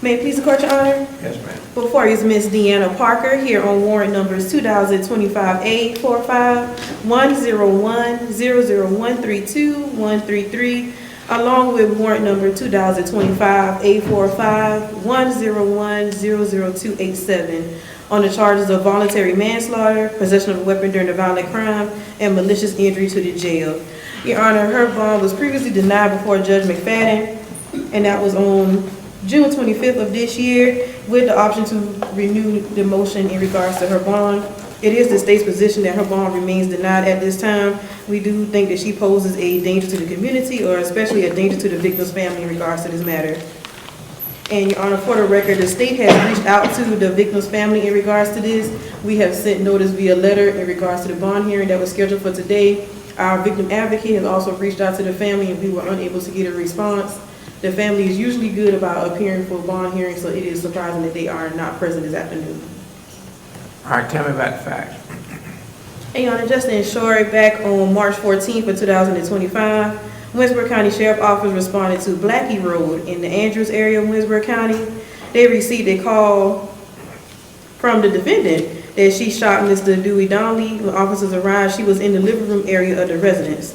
May it please the court, your honor? Yes, ma'am. Before you is Miss Deanna Parker here on warrant numbers 2025-A45, 101-00132, 133, along with warrant number 2025-A45, 101-00287 on the charges of voluntary manslaughter, possession of a weapon during a violent crime, and malicious injury to the jail. Your honor, her bond was previously denied before Judge McFadden, and that was on June 25th of this year, with the option to renew the motion in regards to her bond. It is the state's position that her bond remains denied at this time. We do think that she poses a danger to the community, or especially a danger to the victim's family in regards to this matter. And your honor, for the record, the state has reached out to the victim's family in regards to this. We have sent notice via letter in regards to the bond hearing that was scheduled for today. Our victim advocate has also reached out to the family, and we were unable to get a response. The family is usually good about appearing for bond hearings, so it is surprising that they are not present this afternoon. All right, tell me about the facts. Hey, Your Honor, just to ensure, back on March 14th of 2025, Winsboro County Sheriff Office responded to Blackie Road in the Andrews area of Winsboro County. They received a call from the defendant that she shot Mr. Dewey Donnelly. When officers arrived, she was in the living room area of the residence.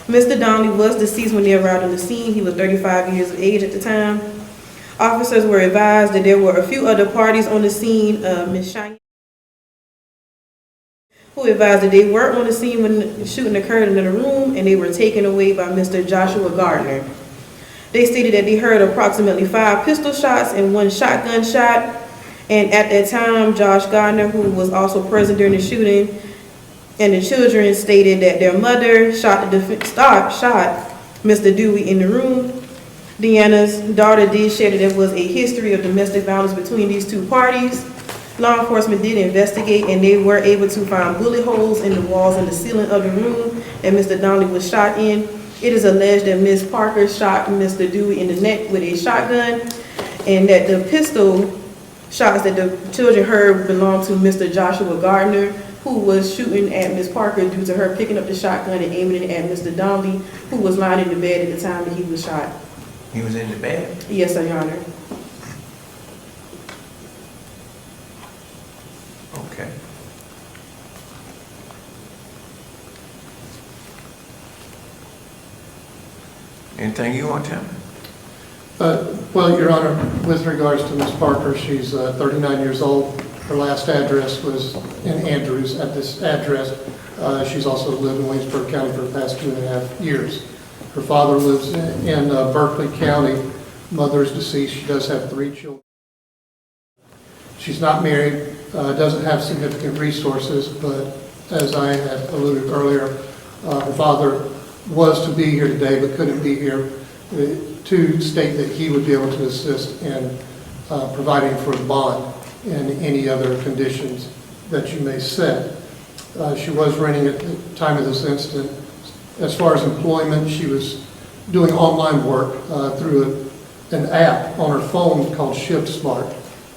Mr. Donnelly was deceased when they arrived on the scene. He was 35 years of age at the time. Officers were advised that there were a few other parties on the scene. Ms. Cheyenne, who advised that they were on the scene when the shooting occurred in the room, and they were taken away by Mr. Joshua Gardner. They stated that they heard approximately 5 pistol shots and 1 shotgun shot. And at that time, Josh Gardner, who was also present during the shooting, and the children stated that their mother shot Mr. Dewey in the room. Deanna's daughter did share that there was a history of domestic violence between these two parties. Law enforcement did investigate, and they were able to find bullet holes in the walls and the ceiling of the room that Mr. Donnelly was shot in. It is alleged that Ms. Parker shot Mr. Dewey in the neck with a shotgun, and that the pistol shots that the children heard belonged to Mr. Joshua Gardner, who was shooting at Ms. Parker due to her picking up the shotgun and aiming it at Mr. Donnelly, who was lying in the bed at the time that he was shot. He was in the bed? Yes, sir, Your Honor. Okay. Anything you want to tell me? Well, Your Honor, with regards to Ms. Parker, she's 39 years old. Her last address was in Andrews. At this address, she's also lived in Waynesburg County for the past 2.5 years. Her father lives in Berkeley County. Mother is deceased. She does have 3 children. She's not married, doesn't have significant resources, but as I had alluded earlier, her father was to be here today but couldn't be here to state that he would be able to assist in providing for a bond and any other conditions that you may set. She was renting at the time of this incident. As far as employment, she was doing online work through an app on her phone called ShiftSmart.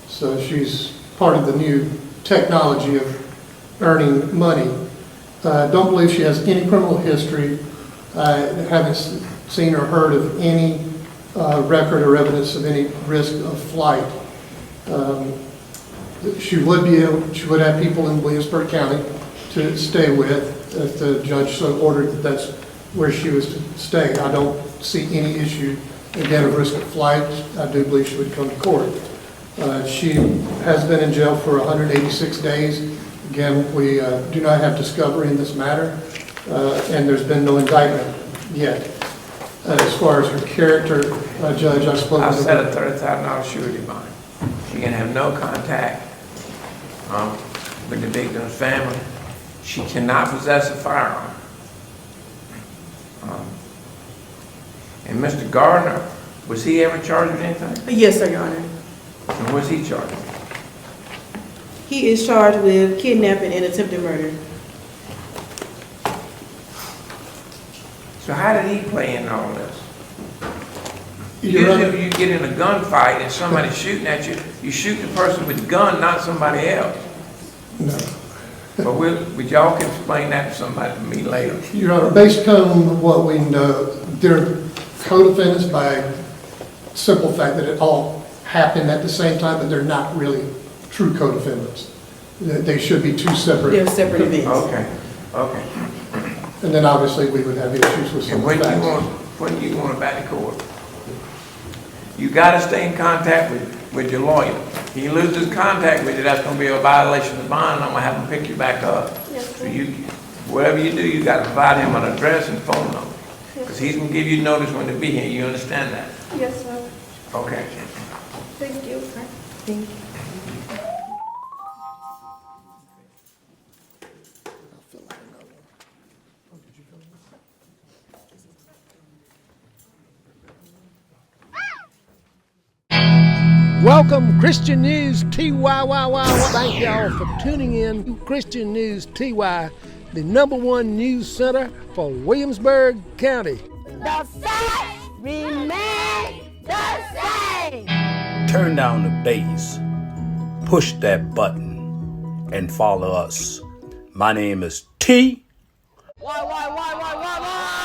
So she's part of the new technology of earning money. Don't believe she has any criminal history. Haven't seen or heard of any record or evidence of any risk of flight. She would have people in Williamsburg County to stay with if the judge so ordered that that's where she was to stay. I don't see any issue, again, of risk of flight. I do believe she would come to court. She has been in jail for 186 days. Again, we do not have discovery in this matter, and there's been no indictment yet. As far as her character, Judge, I spoke I with set her. a $30,000 surety bond. She can have no contact with the victim's family. She cannot possess a firearm. And Mr. Gardner, was he ever charged with anything? Yes, sir, Your Honor. And what's he charged with? He is charged with kidnapping and attempted murder. So how did he play in all this? Your Honor, Usually you get in a gunfight and somebody's shooting at you, you shoot the person with the gun, not somebody else. no. But y'all can explain that to somebody to me later. Your Honor, based on what we know, they're co-defendants by simple fact that it all happened at the same time, but they're not really true co-defendants. They should be two separate. They're separate events. Okay. And then obviously we would have issues with some And of the facts. when do you want it back to court? You gotta stay in contact with your lawyer. If he loses contact with you, that's gonna be a violation of the bond, and I'm gonna have him pick you back up. Yes, So sir. whatever you do, you gotta provide him an address and phone number. Because he's gonna give you notice when to be here, you understand that? Yes, sir. Okay. Thank you. Thank you. Welcome, Christian News TYYY. Thank y'all for tuning in to Christian News TY, the #1 news center for Williamsburg County. The facts remain the same. Turn down the bass, push that button, and follow us. My name is T. Why?